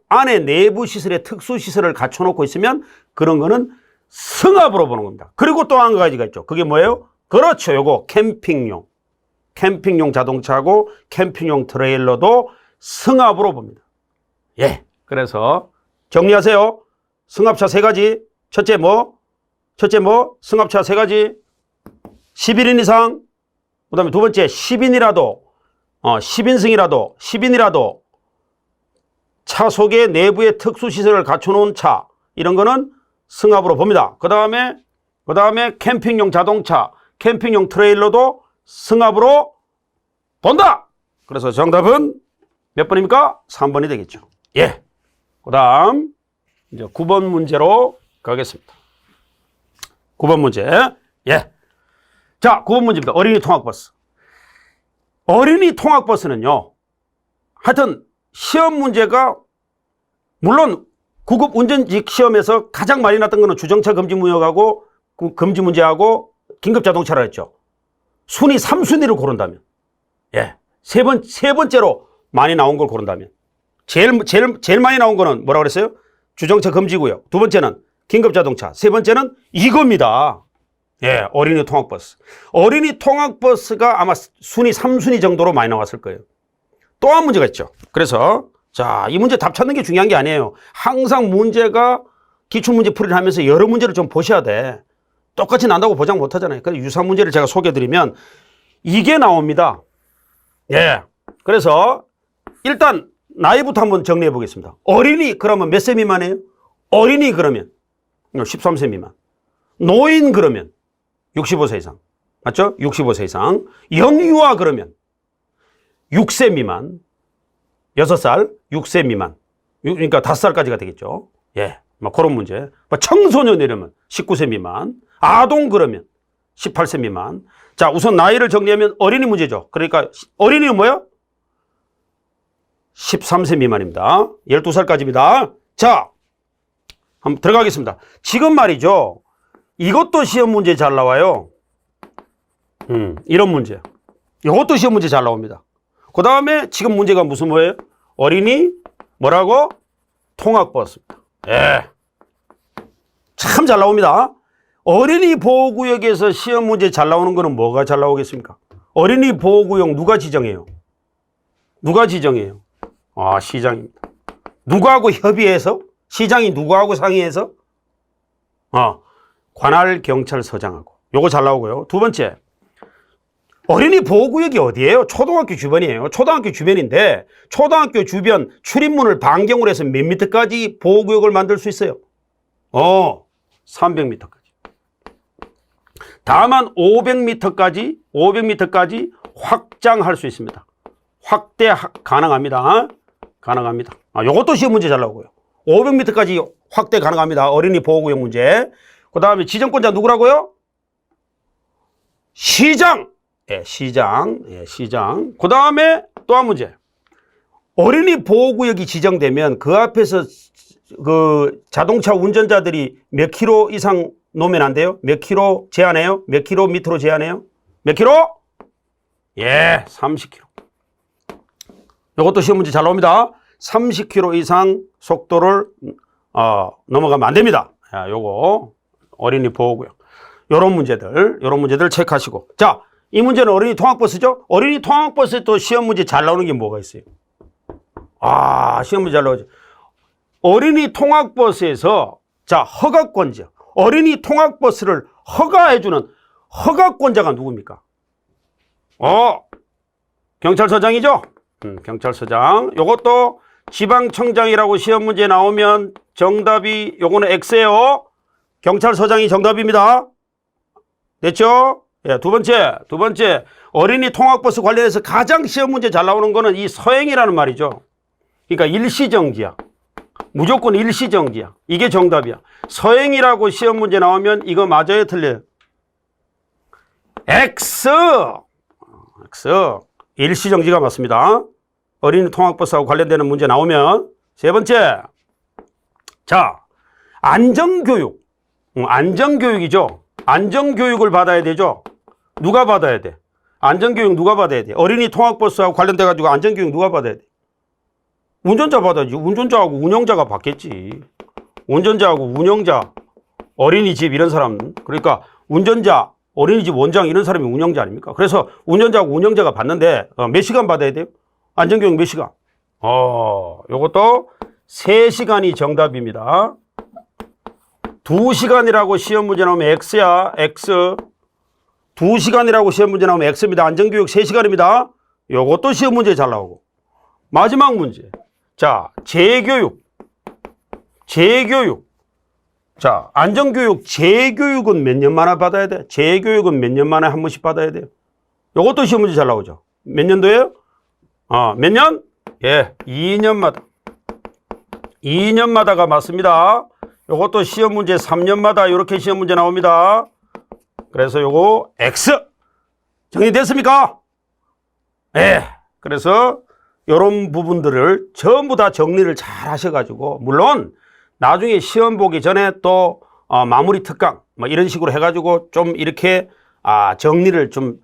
안에 내부 시설에 특수시설을 갖춰놓고 있으면 그런 거는 승합으로 보는 겁니다. 그리고 또 한 가지가 있죠. 그게 뭐예요? 그렇죠. 요거 캠핑용 자동차하고 캠핑용 트레일러도 승합으로 봅니다. 예. 그래서 정리하세요. 승합차 3가지. 첫째 뭐? 승합차 3가지. 11인 이상. 그 다음에 두 번째 10인이라도 10인승이라도 차 속에 내부에 특수시설을 갖춰놓은 차. 이런 거는 승합으로 봅니다. 그 다음에 캠핑용 자동차, 캠핑용 트레일러도 승합으로 본다. 그래서 정답은 몇 번입니까? 3번이 되겠죠. 예. 그 다음 이제 9번 문제로 가겠습니다. 9번 문제. 예. 자, 9번 문제입니다. 어린이 통학버스. 어린이 통학버스는요, 하여튼 시험 문제가 물론 구급 운전직 시험에서 가장 많이 났던 거는 주정차 금지 무역하고 금지 문제하고 긴급 자동차라 했죠. 순위 3순위를 고른다면, 예, 세 번째로 많이 나온 걸 고른다면, 제일 많이 나온 거는 뭐라고 그랬어요? 주정차 금지고요. 두 번째는 긴급 자동차. 세 번째는 이겁니다. 예, 어린이 통학버스. 어린이 통학버스가 아마 순위 3순위 정도로 많이 나왔을 거예요. 또 한 문제가 있죠. 그래서 자, 이 문제 답 찾는 게 중요한 게 아니에요. 항상 문제가 기출문제 풀이를 하면서 여러 문제를 좀 보셔야 돼. 똑같이 난다고 보장 못 하잖아요. 그래서 유사 문제를 제가 소개해드리면 이게 나옵니다. 예. 그래서 일단 나이부터 한번 정리해 보겠습니다. 어린이 그러면 몇 세 미만이에요? 어린이 그러면 13세 미만. 노인 그러면 65세 이상. 맞죠? 65세 이상. 영유아 그러면 6세 미만. 6살, 6세 미만. 그러니까 5살까지가 되겠죠. 예. 막 그런 문제. 청소년 이러면 19세 미만. 아동 그러면 18세 미만. 자, 우선 나이를 정리하면 어린이 문제죠. 그러니까 어린이는 뭐야? 13세 미만입니다. 12살까지입니다. 자, 한번 들어가겠습니다. 지금 말이죠. 이것도 시험 문제 잘 나와요. 이런 문제. 이것도 시험 문제 잘 나옵니다. 그 다음에 지금 문제가 무슨 뭐예요? 어린이 뭐라고? 통학버스입니다. 예. 참 잘 나옵니다. 어린이 보호구역에서 시험 문제 잘 나오는 거는 뭐가 잘 나오겠습니까? 어린이 보호구역 누가 지정해요? 누가 지정해요? 시장입니다. 누구하고 협의해서? 시장이 누구하고 상의해서? 관할 경찰서장하고. 요거 잘 나오고요. 두 번째, 어린이 보호구역이 어디예요? 초등학교 주변이에요. 초등학교 주변인데 초등학교 주변 출입문을 반경으로 해서 몇 미터까지 보호구역을 만들 수 있어요? 300m까지. 다만 500m까지 확장할 수 있습니다. 확대 가능합니다. 가능합니다. 요것도 시험 문제 잘 나오고요. 500m까지 확대 가능합니다. 어린이 보호구역 문제. 그 다음에 지정권자 누구라고요? 시장. 예, 시장. 그 다음에 또 한 문제. 어린이 보호구역이 지정되면 그 앞에서 그 자동차 운전자들이 몇 킬로 이상 놓으면 안 돼요? 몇 킬로 제한해요? 몇 킬로 밑으로 제한해요? 몇 킬로? 예, 30킬로. 이것도 시험 문제 잘 나옵니다. 30킬로 이상 속도를 넘어가면 안 됩니다. 자, 요거 어린이 보호구역. 요런 문제들 체크하시고. 자, 이 문제는 어린이 통학버스죠? 어린이 통학버스에 또 시험 문제 잘 나오는 게 뭐가 있어요? 시험 문제 잘 나오죠. 어린이 통학버스에서 자, 허가권자. 어린이 통학버스를 허가해주는 허가권자가 누굽니까? 경찰서장이죠? 경찰서장. 요것도 지방청장이라고 시험 문제 나오면 정답이 요거는 X예요. 경찰서장이 정답입니다. 됐죠? 예, 두 번째. 어린이 통학버스 관련해서 가장 시험 문제 잘 나오는 거는 이 서행이라는 말이죠. 그러니까 일시정지야. 무조건 일시정지야. 이게 정답이야. 서행이라고 시험 문제 나오면 이거 맞아요, 틀려요? X. 일시정지가 맞습니다. 어린이 통학버스하고 관련되는 문제 나오면. 세 번째. 자, 안전교육. 안전교육이죠. 안전교육을 받아야 되죠. 누가 받아야 돼? 안전교육 누가 받아야 돼? 어린이 통학버스하고 관련돼 가지고 안전교육 누가 받아야 돼? 운전자 받아야지. 운전자하고 운영자가 받겠지. 운전자하고 운영자, 어린이집 이런 사람. 그러니까 운전자, 어린이집 원장 이런 사람이 운영자 아닙니까? 그래서 운전자하고 운영자가 받는데 몇 시간 받아야 돼요? 안전교육 몇 시간? 요것도 3시간이 정답입니다. 2시간이라고 시험 문제 나오면 X야. X. 2시간이라고 시험 문제 나오면 X입니다. 안전교육 3시간입니다. 요것도 시험 문제 잘 나오고. 마지막 문제. 자, 재교육. 자, 안전교육, 재교육은 몇 년 만에 받아야 돼? 재교육은 몇 년 만에 한 번씩 받아야 돼요? 요것도 시험 문제 잘 나오죠. 몇 년도예요? 몇 년? 예, 2년마다. 2년마다가 맞습니다. 요것도 시험 문제 3년마다 이렇게 시험 문제 나옵니다. 그래서 요거 X. 정리됐습니까? 예. 그래서 요런 부분들을 전부 다 정리를 잘 하셔가지고, 물론 나중에 시험 보기 전에 또 마무리 특강 뭐 이런 식으로 해가지고 좀 이렇게 정리를 좀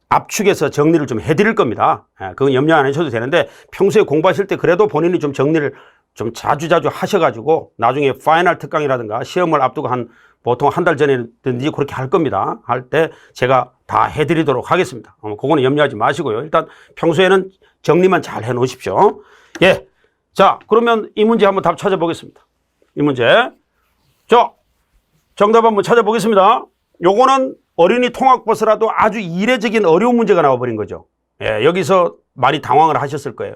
압축해서 정리를 좀 해드릴 겁니다. 그건 염려 안 하셔도 되는데 평소에 공부하실 때 그래도 본인이 좀 정리를 좀 자주 하셔가지고 나중에 파이널 특강이라든가 시험을 앞두고 보통 한 달 전에든지 그렇게 할 겁니다. 할 때 제가 다 해드리도록 하겠습니다. 그거는 염려하지 마시고요. 일단 평소에는 정리만 잘 해 놓으십시오. 예. 자, 그러면 이 문제 한번 답 찾아보겠습니다. 이 문제. 자, 정답 한번 찾아보겠습니다. 요거는 어린이 통학버스라도 아주 이례적인 어려운 문제가 나와버린 거죠. 예, 여기서 많이 당황을 하셨을 거예요.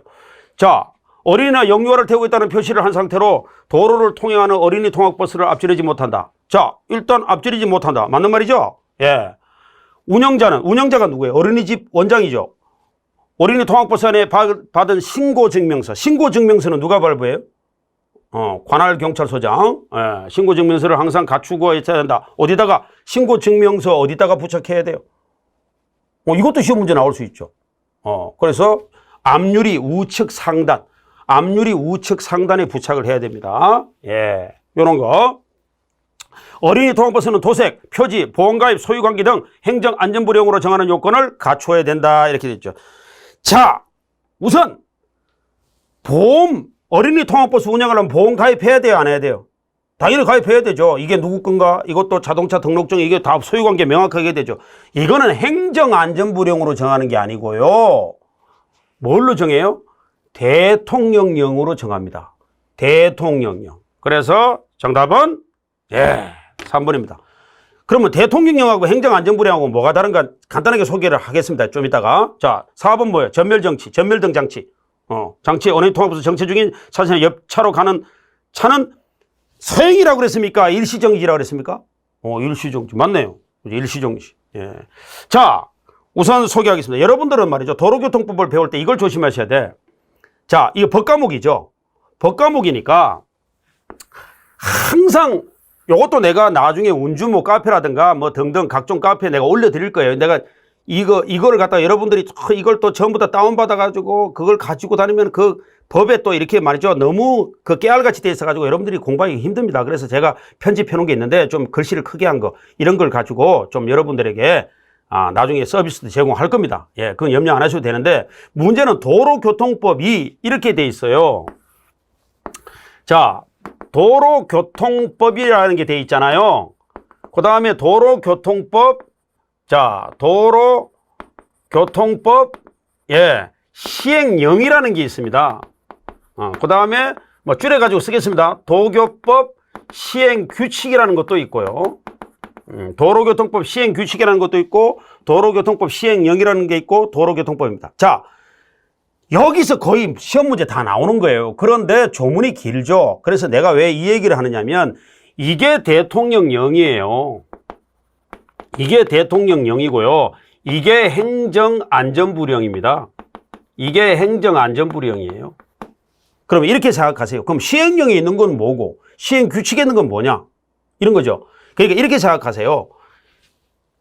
자, 어린이나 영유아를 태우고 있다는 표시를 한 상태로 도로를 통행하는 어린이 통학버스를 앞지르지 못한다. 자, 일단 앞지르지 못한다. 맞는 말이죠? 예. 운영자가 누구예요? 어린이집 원장이죠. 어린이 통학버스 안에 받은 신고증명서. 신고증명서는 누가 발부해요? 관할 경찰서장. 예, 신고증명서를 항상 갖추고 있어야 된다. 어디다가 신고증명서 어디다가 부착해야 돼요? 이것도 시험 문제 나올 수 있죠. 그래서 앞유리 우측 상단에 부착을 해야 됩니다. 예, 요런 거. 어린이 통학버스는 도색, 표지, 보험가입, 소유관계 등 행정안전부령으로 정하는 요건을 갖추어야 된다. 이렇게 됐죠. 자, 우선 어린이 통학버스 운영하려면 보험 가입해야 돼요, 안 해야 돼요? 당연히 가입해야 되죠. 이게 누구 건가? 이것도 자동차 등록증, 이게 다 소유관계 명확하게 되죠. 이거는 행정안전부령으로 정하는 게 아니고요. 뭘로 정해요? 대통령령으로 정합니다. 대통령령. 그래서 정답은 3번입니다. 그러면 대통령령하고 행정안전부령하고 뭐가 다른가 간단하게 소개를 하겠습니다. 좀 이따가. 자, 4번 뭐예요? 전멸정치, 전멸등 장치. 장치, 어린이 통학버스 정체 중인 차선에 옆 차로 가는 차는 서행이라고 그랬습니까? 일시정지라고 그랬습니까? 일시정지. 맞네요. 일시정지. 예. 자, 우선 소개하겠습니다. 여러분들은 말이죠. 도로교통법을 배울 때 이걸 조심하셔야 돼. 자, 이거 법과목이죠. 법과목이니까 항상 요것도 내가 나중에 운주모 카페라든가 뭐 등등 각종 카페에 내가 올려드릴 거예요. 내가 이거를 갖다가 여러분들이 이걸 또 전부 다 다운받아가지고 그걸 가지고 다니면 그 법에 또 이렇게 말이죠. 너무 그 깨알같이 돼 있어가지고 여러분들이 공부하기 힘듭니다. 그래서 제가 편집해 놓은 게 있는데 좀 글씨를 크게 한 거 이런 걸 가지고 좀 여러분들에게 나중에 서비스도 제공할 겁니다. 예, 그건 염려 안 하셔도 되는데 문제는 도로교통법이 이렇게 돼 있어요. 자, 도로교통법이라는 게 돼 있잖아요. 그 다음에 도로교통법, 자, 도로교통법, 예, 시행령이라는 게 있습니다. 그 다음에 뭐 줄여가지고 쓰겠습니다. 도교법 시행규칙이라는 것도 있고요. 도로교통법 시행규칙이라는 것도 있고, 도로교통법 시행령이라는 게 있고, 도로교통법입니다. 자, 여기서 거의 시험 문제 다 나오는 거예요. 그런데 조문이 길죠. 그래서 내가 왜 이 얘기를 하느냐면, 이게 대통령령이에요. 이게 대통령령이고요. 이게 행정안전부령입니다. 이게 행정안전부령이에요. 그럼 이렇게 생각하세요. 그럼 시행령에 있는 건 뭐고, 시행규칙에 있는 건 뭐냐? 이런 거죠. 그러니까 이렇게 생각하세요.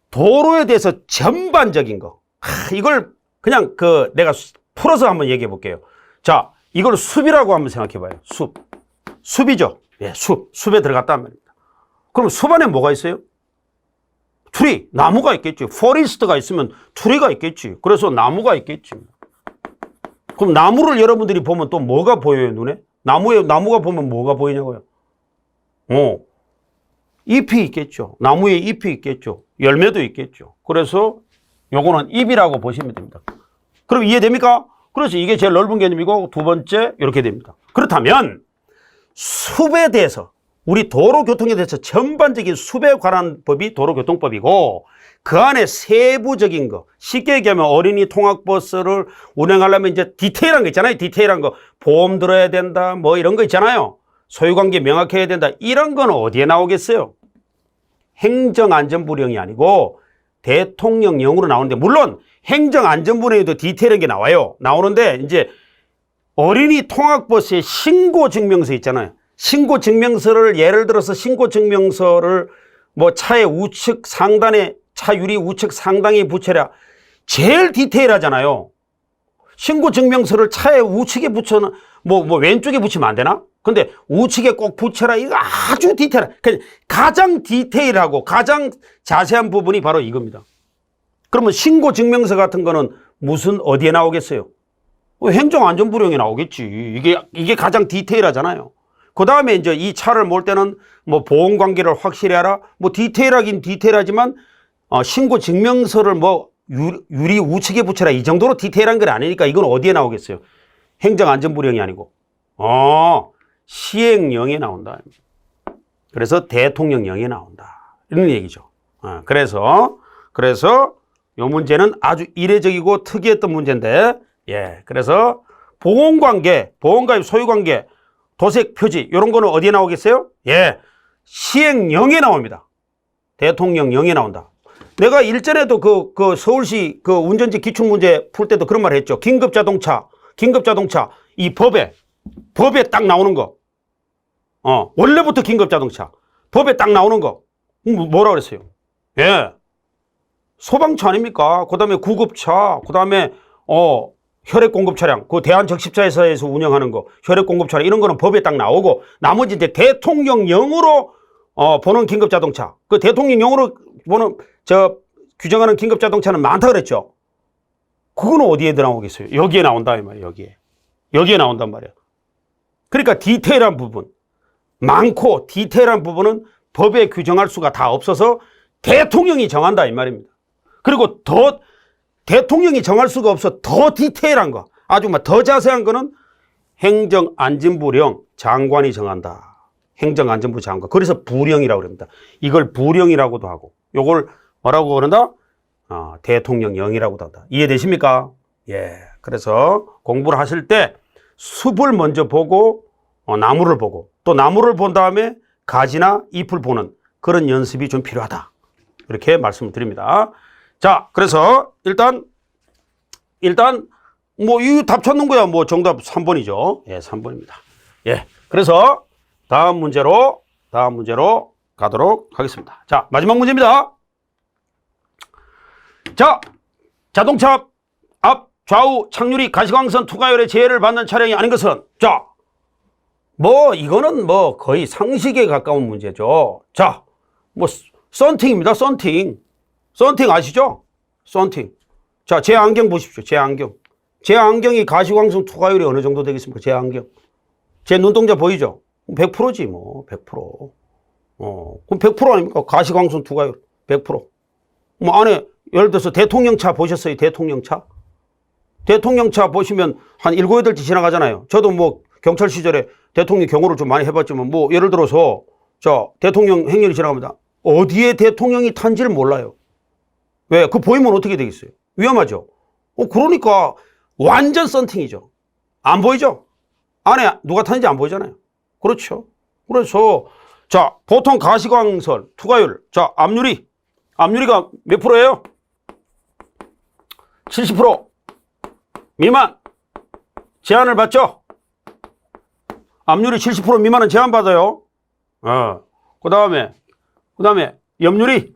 도로에 대해서 전반적인 거. 이걸 그냥 내가 풀어서 한번 얘기해 볼게요. 자, 이걸 숲이라고 한번 생각해 봐요. 숲. 숲이죠. 예, 숲에 들어갔단 말입니다. 그럼 숲 안에 뭐가 있어요? 트리, 나무가 있겠지. 포레스트가 있으면 트리가 있겠지. 그래서 나무가 있겠지. 그럼 나무를 여러분들이 보면 또 뭐가 보여요, 눈에? 나무가 보면 뭐가 보이냐고요? 잎이 있겠죠. 나무에 잎이 있겠죠. 열매도 있겠죠. 그래서 요거는 잎이라고 보시면 됩니다. 그럼 이해됩니까? 그래서 이게 제일 넓은 개념이고 두 번째 이렇게 됩니다. 그렇다면 숲에 대해서 우리 도로교통에 대해서 전반적인 숲에 관한 법이 도로교통법이고 그 안에 세부적인 거 쉽게 얘기하면 어린이 통학버스를 운행하려면 이제 디테일한 거 있잖아요. 디테일한 거 보험 들어야 된다 뭐 이런 거 있잖아요. 소유관계 명확해야 된다. 이런 건 어디에 나오겠어요? 행정안전부령이 아니고 대통령령으로 나오는데 물론 행정안전부령에도 디테일한 게 나오는데 이제 어린이 통학버스의 신고증명서 있잖아요. 신고증명서를 예를 들어서 신고증명서를 뭐 차의 우측 상단에 차 유리 우측 상단에 붙여라. 제일 디테일하잖아요. 신고증명서를 차의 우측에 붙여는 뭐 왼쪽에 붙이면 안 되나? 근데 우측에 꼭 붙여라. 이거 아주 디테일한, 가장 디테일하고 가장 자세한 부분이 바로 이겁니다. 그러면 신고증명서 같은 거는 무슨 어디에 나오겠어요? 행정안전부령에 나오겠지. 이게 가장 디테일하잖아요. 그 다음에 이제 이 차를 몰 때는 뭐 보험관계를 확실히 하라. 뭐 디테일하긴 디테일하지만 신고증명서를 뭐 유리 우측에 붙여라. 이 정도로 디테일한 건 아니니까 이건 어디에 나오겠어요? 행정안전부령이 아니고 시행령에 나온다. 그래서 대통령령에 나온다. 이런 얘기죠. 그래서 이 문제는 아주 이례적이고 특이했던 문제인데, 예, 그래서 보험관계, 보험가입 소유관계, 도색 표지 이런 거는 어디에 나오겠어요? 예, 시행령에 나옵니다. 대통령령에 나온다. 내가 일전에도 그 서울시 그 운전지 기출문제 풀 때도 그런 말 했죠. 긴급자동차 이 법에 딱 나오는 거. 원래부터 긴급자동차 법에 딱 나오는 거 뭐라 그랬어요? 예, 소방차 아닙니까? 그 다음에 구급차, 그 다음에 혈액공급 차량, 그 대한적십자회사에서 운영하는 거, 혈액공급 차량 이런 거는 법에 딱 나오고 나머지 이제 대통령령으로 보는 긴급자동차, 그 대통령령으로 보는 규정하는 긴급자동차는 많다 그랬죠. 그거는 어디에 나오겠어요? 여기에 나온다 이 말이에요. 여기에 나온단 말이에요. 그러니까 디테일한 부분 많고 디테일한 부분은 법에 규정할 수가 다 없어서 대통령이 정한다 이 말입니다. 그리고 더 대통령이 정할 수가 없어 더 디테일한 거 아주 더 자세한 거는 행정안전부령 장관이 정한다. 행정안전부 장관. 그래서 부령이라고 합니다. 이걸 부령이라고도 하고 요걸 뭐라고 그런다? 대통령령이라고도 한다. 이해되십니까? 예. 그래서 공부를 하실 때 숲을 먼저 보고 나무를 보고 또 나무를 본 다음에 가지나 잎을 보는 그런 연습이 좀 필요하다. 이렇게 말씀을 드립니다. 자, 그래서 일단 뭐 이 답 찾는 거야. 뭐 정답 3번이죠. 예, 3번입니다. 예. 그래서 다음 문제로 가도록 하겠습니다. 자, 마지막 문제입니다. 자, 자동차 앞 좌우 착륙이 가시광선 투과율의 제해를 받는 차량이 아닌 것은, 자, 뭐 이거는 뭐 거의 상식에 가까운 문제죠. 자, 뭐 썬팅입니다. 썬팅 아시죠? 썬팅. 자, 제 안경 보십시오. 제 안경이 가시광선 투과율이 어느 정도 되겠습니까? 제 안경. 제 눈동자 보이죠? 100%지 뭐. 100%. 그럼 100% 아닙니까? 가시광선 투과율 100%. 뭐 안에 예를 들어서 대통령차 보셨어요? 대통령차 보시면 한 7, 8대 지나가잖아요. 저도 뭐 경찰 시절에 대통령 경호를 좀 많이 해봤지만, 뭐 예를 들어서 자, 대통령 행렬이 지나갑니다. 어디에 대통령이 탄지를 몰라요. 왜? 그 보이면 어떻게 되겠어요? 위험하죠. 그러니까 완전 썬팅이죠. 안 보이죠? 안에 누가 타는지 안 보이잖아요. 그렇죠. 그래서 자, 보통 가시광선 투과율, 자, 압유리가 몇 프로예요? 70% 미만 제한을 받죠. 압유리 70% 미만은 제한받아요. 그 다음에 염유리가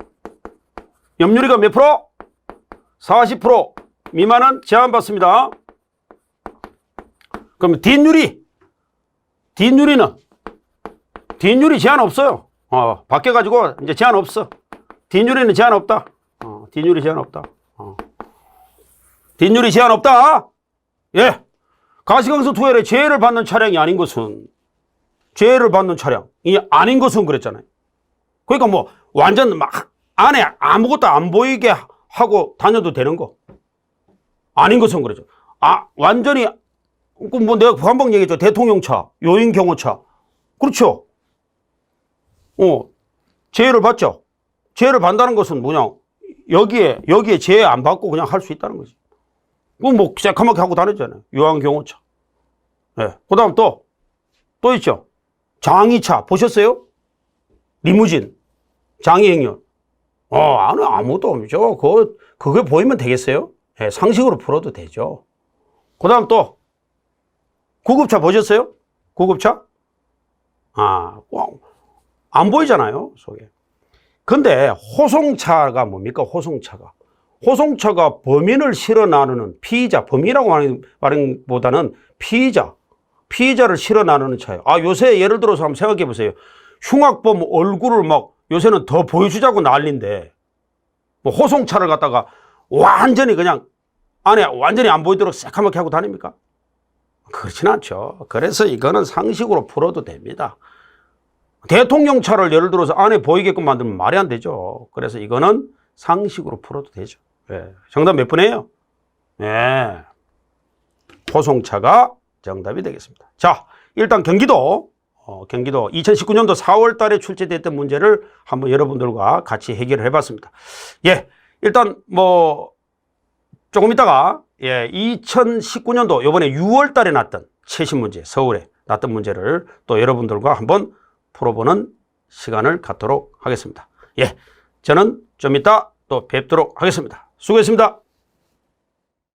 몇 프로? 40% 미만은 제한받습니다. 그럼 뒷유리 제한 없어요. 바뀌어가지고 이제 제한 없어. 뒷유리는 제한 없다. 뒷유리 제한 없다. 뒷유리 제한 없다. 예. 가시광선 투과율에 제해를 받는 차량이 아닌 것은, 그랬잖아요. 그러니까 뭐 완전 막 안에 아무것도 안 보이게 하고 다녀도 되는 거. 아닌 것은 그러죠. 완전히, 뭐 내가 한번 얘기했죠. 대통령차, 요인 경호차. 그렇죠. 제해를 받죠. 제해를 받는다는 것은 뭐냐. 여기에 제해 안 받고 그냥 할 수 있다는 거지. 그럼 뭐 새까맣게 하고 다녔잖아요. 요한 경호차. 네. 그 다음 또 있죠. 장의차 보셨어요? 리무진, 장의행렬. 안에 아무것도 없죠. 그게 보이면 되겠어요? 네, 상식으로 풀어도 되죠. 그 다음 또 구급차 보셨어요? 구급차? 안 보이잖아요, 속에. 근데 호송차가 뭡니까? 호송차가 범인을 실어 나르는 피의자, 범인이라고 말하는 보다는 피의자를 실어 나르는 차예요. 요새 예를 들어서 한번 생각해 보세요. 흉악범 얼굴을 막 요새는 더 보여주자고 난리인데, 뭐 호송차를 갖다가 완전히 그냥 안에 완전히 안 보이도록 새까맣게 하고 다닙니까? 그렇진 않죠. 그래서 이거는 상식으로 풀어도 됩니다. 대통령차를 예를 들어서 안에 보이게끔 만들면 말이 안 되죠. 그래서 이거는 상식으로 풀어도 되죠. 네. 정답 몇 번이에요? 네. 호송차가 정답이 되겠습니다. 자, 일단 경기도 2019년도 4월 달에 출제됐던 문제를 한번 여러분들과 같이 해결을 해봤습니다. 예, 일단 뭐 조금 있다가 2019년도 요번에 6월 달에 났던 최신 문제, 서울에 났던 문제를 또 여러분들과 한번 풀어보는 시간을 갖도록 하겠습니다. 예, 저는 좀 이따 또 뵙도록 하겠습니다. 수고했습니다.